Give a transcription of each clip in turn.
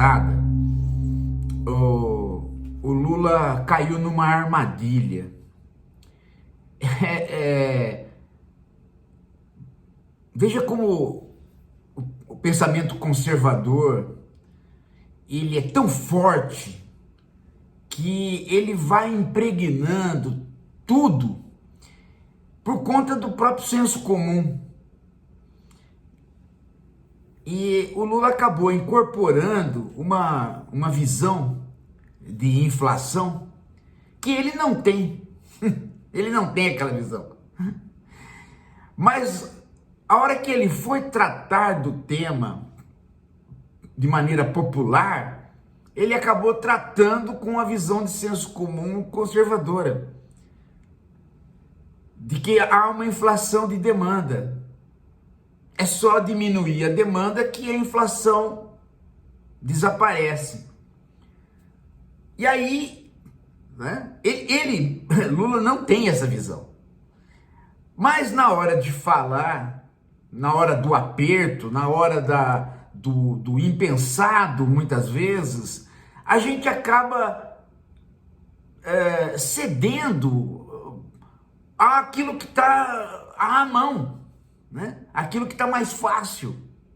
passada, o Lula caiu numa armadilha. Veja como o pensamento conservador, ele é tão forte que ele vai impregnando tudo por conta do próprio senso comum. E o Lula acabou incorporando uma visão de inflação que ele não tem. Ele não tem aquela visão. Mas a hora que ele foi tratar do tema de maneira popular, ele acabou tratando com a visão de senso comum conservadora, de que há uma inflação de demanda. É só diminuir a demanda que a inflação desaparece. E aí, né, Lula não tem essa visão. Mas na hora de falar, na hora do aperto, na hora do impensado, muitas vezes, a gente acaba cedendo àquilo que está à mão, né? Aquilo que está mais fácil.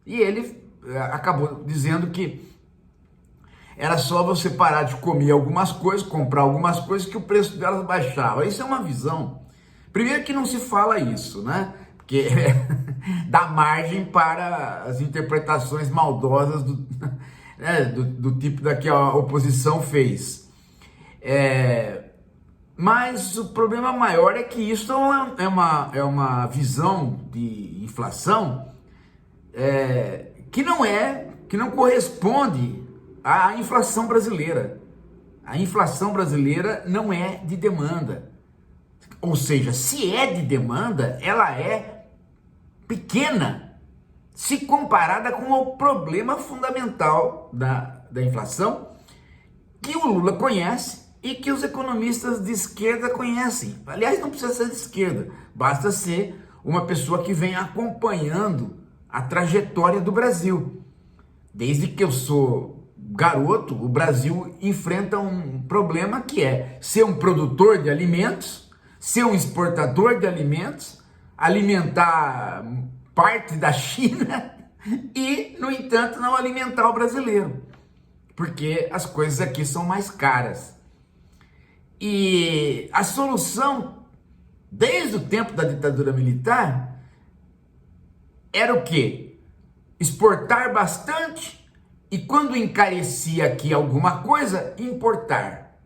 E ele acabou dizendo que era só você parar de comer algumas coisas, comprar algumas coisas, que o preço delas baixava. Isso é uma visão. Primeiro que não se fala isso, né? Porque dá margem para as interpretações maldosas do tipo da que a oposição fez. Mas o problema maior é que isso é uma visão de inflação que não corresponde à inflação brasileira. A inflação brasileira não é de demanda. Ou seja, se é de demanda, ela é pequena se comparada com o problema fundamental da inflação, que o Lula conhece e que os economistas de esquerda conhecem. Aliás, não precisa ser de esquerda, basta ser uma pessoa que vem acompanhando a trajetória do Brasil. Desde que eu sou garoto, o Brasil enfrenta um problema que é ser um produtor de alimentos, ser um exportador de alimentos, alimentar parte da China e, no entanto, não alimentar o brasileiro, porque as coisas aqui são mais caras. E a solução, desde o tempo da ditadura militar, era o quê? Exportar bastante e, quando encarecia aqui alguma coisa, importar.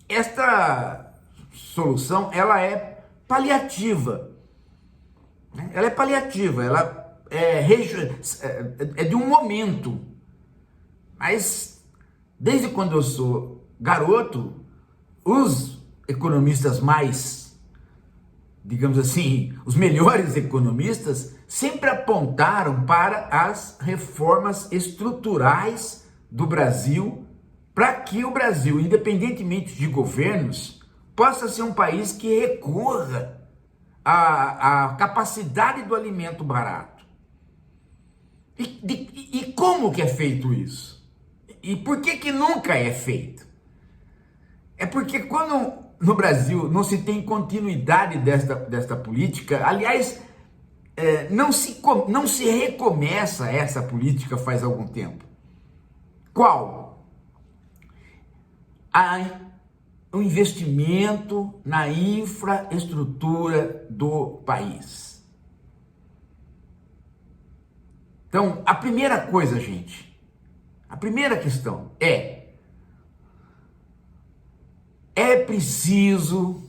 Esta solução, ela é paliativa. Ela é paliativa, ela é de um momento. Mas, desde quando eu sou garoto, os economistas mais, digamos assim, os melhores economistas, sempre apontaram para as reformas estruturais do Brasil, para que o Brasil, independentemente de governos, possa ser um país que recorra à capacidade do alimento barato. E como que é feito isso? E por que nunca é feito? É porque quando no Brasil não se tem continuidade desta política, aliás, não se recomeça essa política faz algum tempo. Qual? O investimento na infraestrutura do país. Então, a primeira coisa, gente, a primeira questão é preciso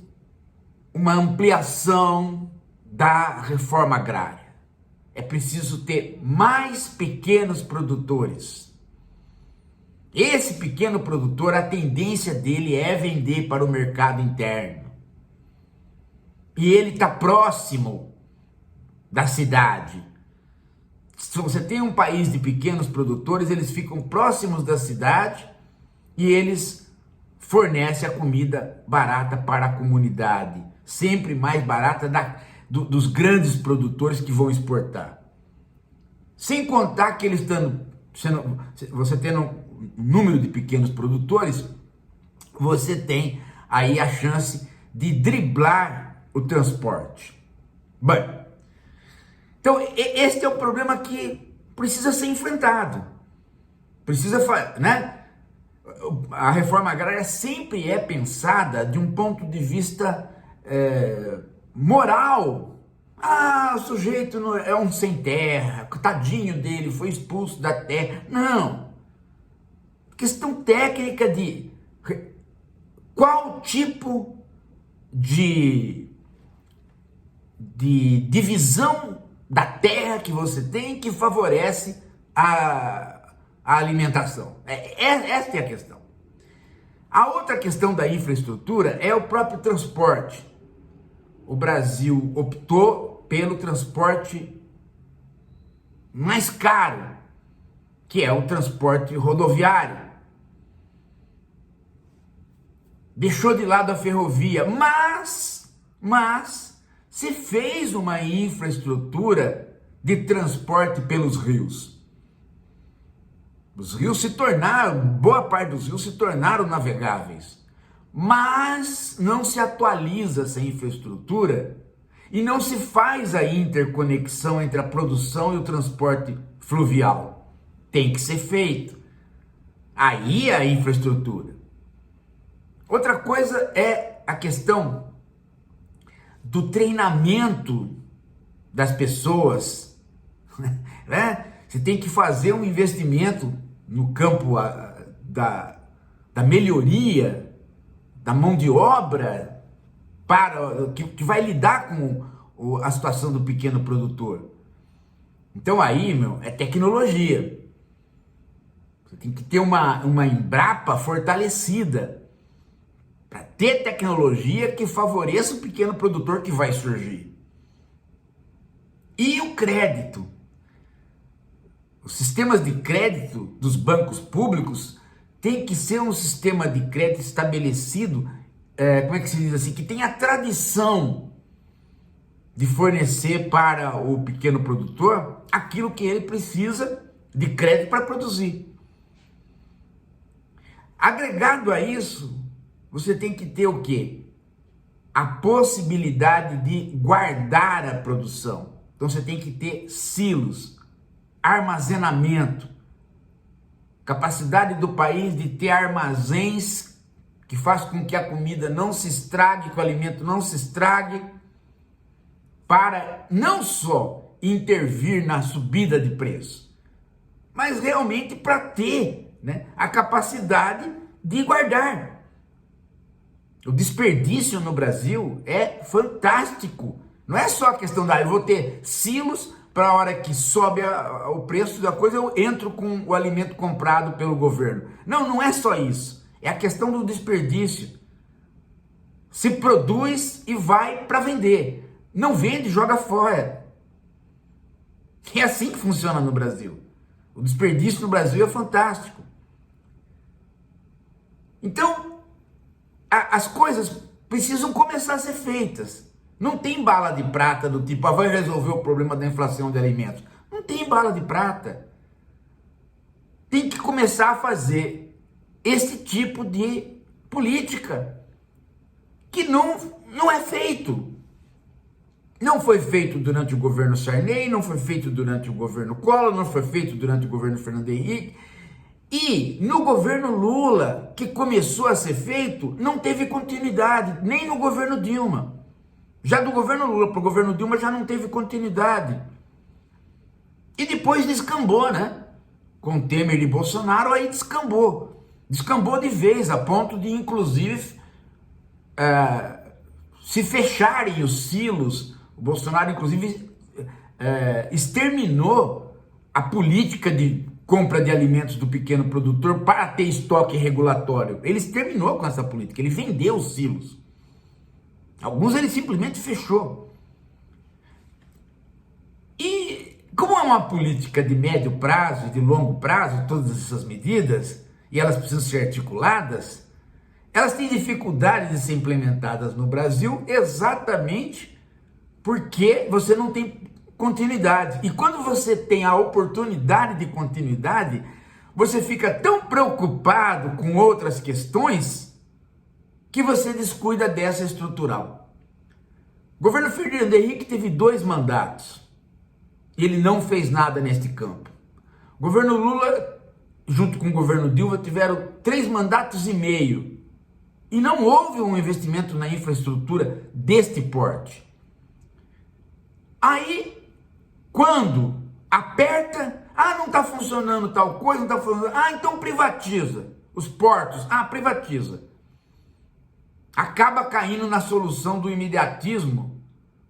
uma ampliação da reforma agrária. É preciso ter mais pequenos produtores. Esse pequeno produtor, a tendência dele é vender para o mercado interno. E ele está próximo da cidade. Se você tem um país de pequenos produtores, eles ficam próximos da cidade e eles fornecem a comida barata para a comunidade. Sempre mais barata dos grandes produtores que vão exportar. Sem contar que eles estando você tendo um número de pequenos produtores, você tem aí a chance de driblar o transporte. Bem, então este é o problema que precisa ser enfrentado. Né? A reforma agrária sempre é pensada de um ponto de vista moral. O sujeito é um sem terra, tadinho dele, foi expulso da terra. Não. Questão técnica de qual tipo de divisão da terra que você tem que favorece a alimentação. Esta é a questão. A outra questão da infraestrutura é o próprio transporte. O Brasil optou pelo transporte mais caro, que é o transporte rodoviário. Deixou de lado a ferrovia, mas se fez uma infraestrutura de transporte pelos rios. Os rios se tornaram, boa parte dos rios se tornaram navegáveis, mas não se atualiza essa infraestrutura e não se faz a interconexão entre a produção e o transporte fluvial. Tem que ser feito. Aí é a infraestrutura. Outra coisa é a questão do treinamento das pessoas, né? Você tem que fazer um investimento no campo da melhoria da mão de obra para que vai lidar com a situação do pequeno produtor. Então aí, é tecnologia. Você tem que ter uma Embrapa fortalecida para ter tecnologia que favoreça o pequeno produtor que vai surgir. E o crédito. Os sistemas de crédito dos bancos públicos tem que ser um sistema de crédito estabelecido, como é que se diz assim, que tenha tradição de fornecer para o pequeno produtor aquilo que ele precisa de crédito para produzir. Agregado a isso, você tem que ter o quê? A possibilidade de guardar a produção. Então você tem que ter silos, armazenamento, capacidade do país de ter armazéns que faz com que a comida não se estrague, que o alimento não se estrague, para não só intervir na subida de preço, mas realmente para ter, né, a capacidade de guardar. O desperdício no Brasil é fantástico. Não é só a questão eu vou ter silos para a hora que sobe o preço da coisa, eu entro com o alimento comprado pelo governo. Não é só isso. É a questão do desperdício. Se produz e vai para vender. Não vende, joga fora. É assim que funciona no Brasil. O desperdício no Brasil é fantástico. Então, as coisas precisam começar a ser feitas. Não tem bala de prata do tipo, vai resolver o problema da inflação de alimentos. Não tem bala de prata. Tem que começar a fazer esse tipo de política que não é feito. Não foi feito durante o governo Sarney, não foi feito durante o governo Collor, não foi feito durante o governo Fernando Henrique. E no governo Lula, que começou a ser feito, não teve continuidade, nem no governo Dilma. Já do governo Lula para o governo Dilma já não teve continuidade. E depois descambou, né? Com Temer e Bolsonaro, aí descambou. Descambou de vez, a ponto de, inclusive, se fecharem os silos. O Bolsonaro, inclusive, exterminou a política de compra de alimentos do pequeno produtor para ter estoque regulatório. Ele exterminou com essa política, ele vendeu os silos. Alguns ele simplesmente fechou. E como é uma política de médio prazo e de longo prazo, todas essas medidas, e elas precisam ser articuladas, elas têm dificuldade de ser implementadas no Brasil exatamente porque você não tem continuidade. E quando você tem a oportunidade de continuidade, você fica tão preocupado com outras questões que você descuida dessa estrutural. O governo Fernando Henrique teve 2 mandatos e ele não fez nada neste campo. O governo Lula, junto com o governo Dilma, tiveram 3 mandatos e meio e não houve um investimento na infraestrutura deste porte. Aí, quando aperta, não está funcionando tal coisa, não está funcionando, então privatiza os portos, privatiza. Acaba caindo na solução do imediatismo,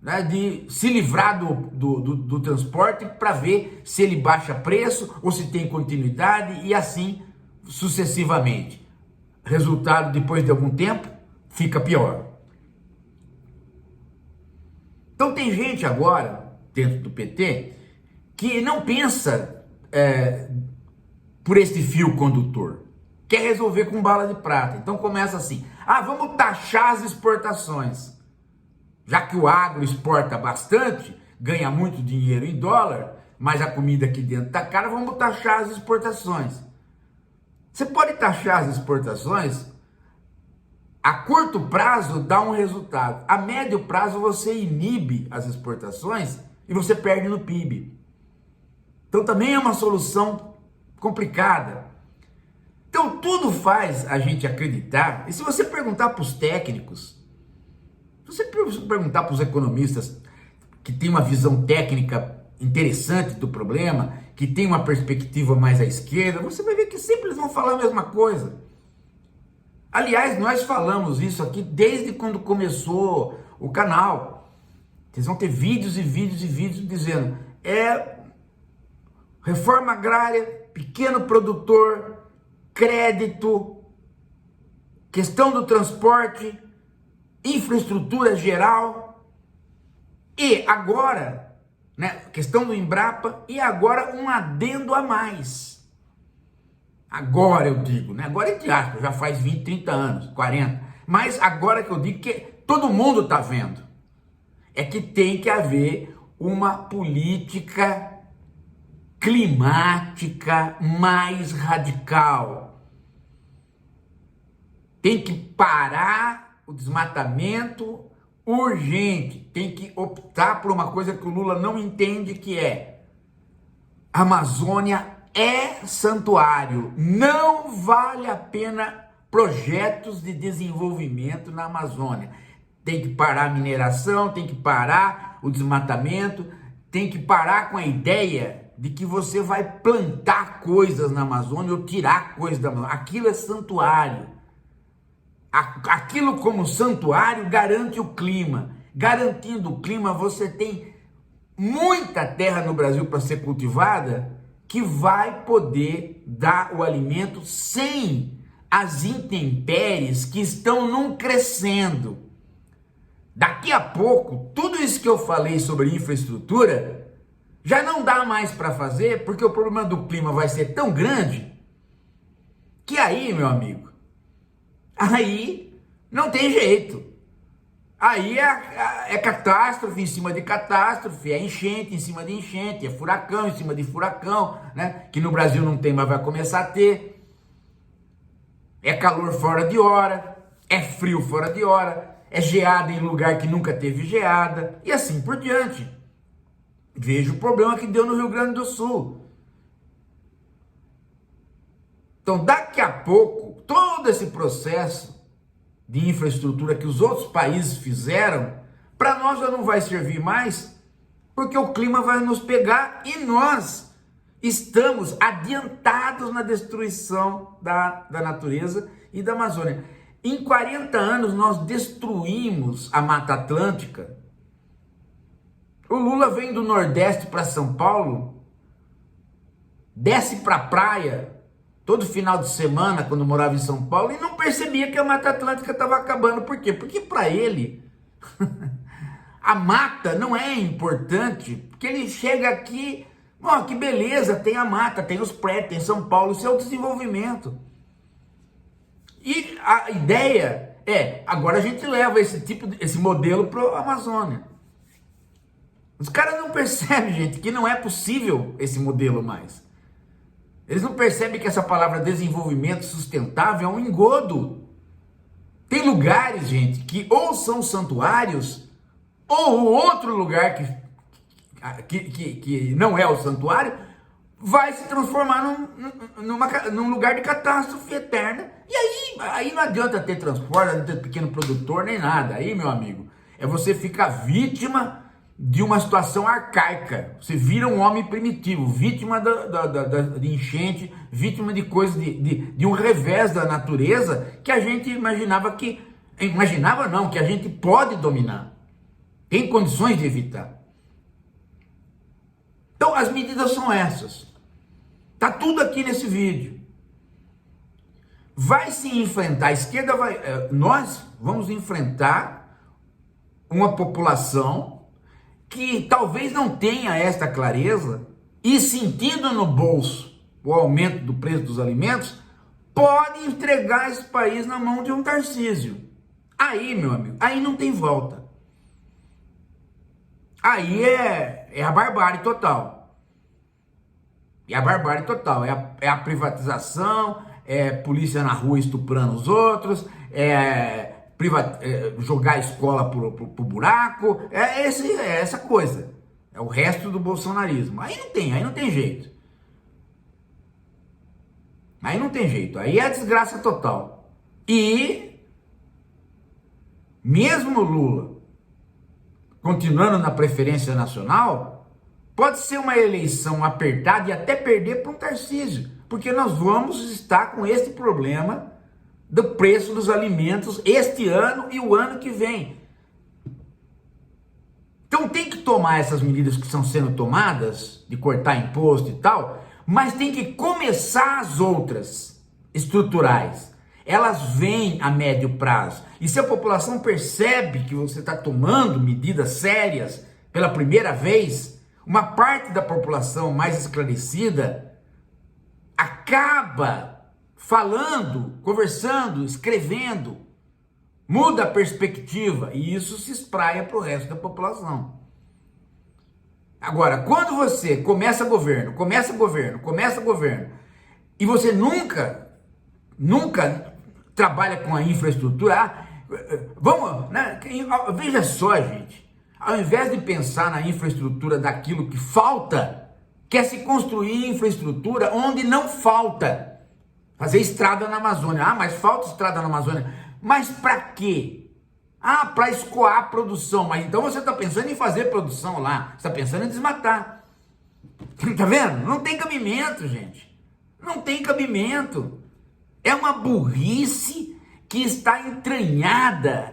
né, de se livrar do transporte para ver se ele baixa preço ou se tem continuidade e assim sucessivamente. Resultado, depois de algum tempo, fica pior. Então tem gente agora, dentro do PT, que não pensa por esse fio condutor. Quer resolver com bala de prata. Então começa assim, vamos taxar as exportações. Já que o agro exporta bastante, ganha muito dinheiro em dólar, mas a comida aqui dentro tá cara, vamos taxar as exportações. Você pode taxar as exportações, a curto prazo dá um resultado. A médio prazo você inibe as exportações e você perde no PIB. Então também é uma solução complicada. Então tudo faz a gente acreditar, e se você perguntar para os técnicos, se você perguntar para os economistas que têm uma visão técnica interessante do problema, que tem uma perspectiva mais à esquerda, você vai ver que sempre eles vão falar a mesma coisa. Aliás, nós falamos isso aqui desde quando começou o canal. Vocês vão ter vídeos e vídeos e vídeos dizendo, reforma agrária, pequeno produtor, crédito, questão do transporte, infraestrutura geral, e agora, questão do Embrapa, e agora um adendo a mais. Agora eu digo, agora é aspas, já faz 20, 30 anos, 40, mas agora que eu digo que todo mundo está vendo, é que tem que haver uma política climática mais radical. Tem que parar o desmatamento urgente, tem que optar por uma coisa que o Lula não entende, que é a Amazônia é santuário, não vale a pena projetos de desenvolvimento na Amazônia. Tem que parar a mineração, tem que parar o desmatamento, tem que parar com a ideia de que você vai plantar coisas na Amazônia ou tirar coisas da Amazônia. Aquilo é santuário. Aquilo como santuário garante o clima. Garantindo o clima, você tem muita terra no Brasil para ser cultivada que vai poder dar o alimento sem as intempéries que estão não crescendo. Daqui a pouco, tudo isso que eu falei sobre infraestrutura já não dá mais para fazer, porque o problema do clima vai ser tão grande que aí, meu amigo, aí não tem jeito. Aí é catástrofe em cima de catástrofe, é enchente em cima de enchente, é furacão em cima de furacão, né? Que no Brasil não tem, mas vai começar a ter. É calor fora de hora, é frio fora de hora, é geada em lugar que nunca teve geada, e assim por diante. Veja o problema que deu no Rio Grande do Sul. Então, daqui a pouco, todo esse processo de infraestrutura que os outros países fizeram, para nós já não vai servir mais, porque o clima vai nos pegar e nós estamos adiantados na destruição da natureza e da Amazônia. Em 40 anos nós destruímos a Mata Atlântica. O Lula vem do Nordeste para São Paulo, desce para a praia todo final de semana, quando morava em São Paulo, e não percebia que a Mata Atlântica estava acabando. Por quê? Porque para ele, a mata não é importante, porque ele chega aqui, que beleza, tem a mata, tem os prédios, tem São Paulo, isso é o desenvolvimento. E a ideia é, agora a gente leva esse modelo para a Amazônia. Os caras não percebem, gente, que não é possível esse modelo mais. Eles não percebem que essa palavra desenvolvimento sustentável é um engodo. Tem lugares, gente, que ou são santuários, ou outro lugar que não é o santuário, vai se transformar num lugar de catástrofe eterna. E aí não adianta ter transporte, não adianta ter pequeno produtor, nem nada. Aí, meu amigo, é você ficar vítima de uma situação arcaica. Você vira um homem primitivo, vítima de enchente, vítima de coisas, de um revés da natureza que a gente imaginava não, que a gente pode dominar. Tem condições de evitar. Então as medidas são essas. Tá tudo aqui nesse vídeo. Vai se enfrentar, a esquerda nós vamos enfrentar uma população que talvez não tenha esta clareza e, sentindo no bolso o aumento do preço dos alimentos, pode entregar esse país na mão de um Tarcísio. Aí, meu amigo, aí não tem volta. Aí é a barbárie total. É a barbárie total. É a privatização, é polícia na rua estuprando os outros, jogar a escola pro buraco, é essa coisa. É o resto do bolsonarismo. Aí não tem jeito. Aí não tem jeito. Aí é a desgraça total. E mesmo Lula continuando na preferência nacional, pode ser uma eleição apertada e até perder para um Tarcísio, porque nós vamos estar com esse problema do preço dos alimentos este ano e o ano que vem. Então tem que tomar essas medidas que estão sendo tomadas, de cortar imposto e tal, mas tem que começar as outras estruturais. Elas vêm a médio prazo. E se a população percebe que você está tomando medidas sérias pela primeira vez, uma parte da população mais esclarecida acaba falando, conversando, escrevendo, muda a perspectiva e isso se espraia para o resto da população. Agora, quando você começa governo e você nunca trabalha com a infraestrutura, vamos, né? Veja só, gente, ao invés de pensar na infraestrutura daquilo que falta, quer se construir infraestrutura onde não falta. Fazer estrada na Amazônia. Mas falta estrada na Amazônia. Mas para quê? Para escoar a produção. Mas então você está pensando em fazer produção lá. Você está pensando em desmatar. Tá vendo? Não tem cabimento, gente. Não tem cabimento. É uma burrice que está entranhada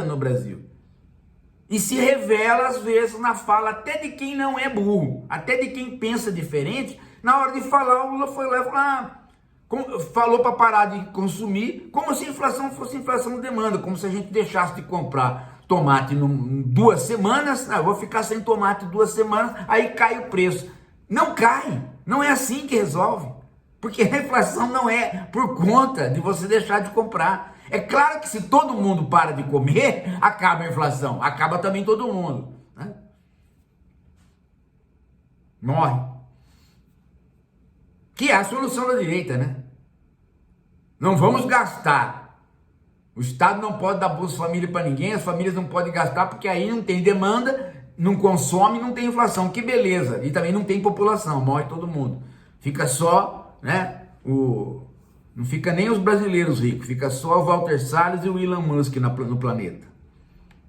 no Brasil. E se revela, às vezes, na fala até de quem não é burro, até de quem pensa diferente. Na hora de falar, o Lula foi lá e falou para parar de consumir, como se a inflação fosse inflação de demanda, como se a gente deixasse de comprar tomate em 2 semanas, eu vou ficar sem tomate 2 semanas, aí cai o preço. Não cai, não é assim que resolve, porque a inflação não é por conta de você deixar de comprar. É claro que se todo mundo para de comer, acaba a inflação, acaba também todo mundo, né? Morre. Que é a solução da direita, né? Não vamos gastar. O Estado não pode dar Bolsa Família para ninguém, as famílias não podem gastar, porque aí não tem demanda, não consome, não tem inflação. Que beleza! E também não tem população, morre todo mundo. Fica só, né, não fica nem os brasileiros ricos, fica só o Walter Salles e o Elon Musk no planeta.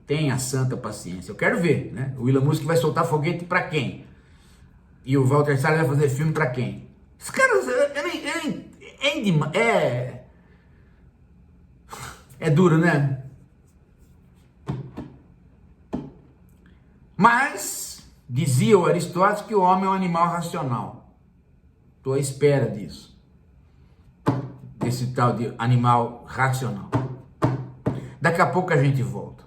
Tenha santa paciência. Eu quero ver, né? O Elon Musk vai soltar foguete para quem? E o Walter Salles vai fazer filme para quem? Os caras, é duro, né? Mas, dizia o Aristóteles que o homem é um animal racional. Estou à espera disso. Desse tal de animal racional. Daqui a pouco a gente volta.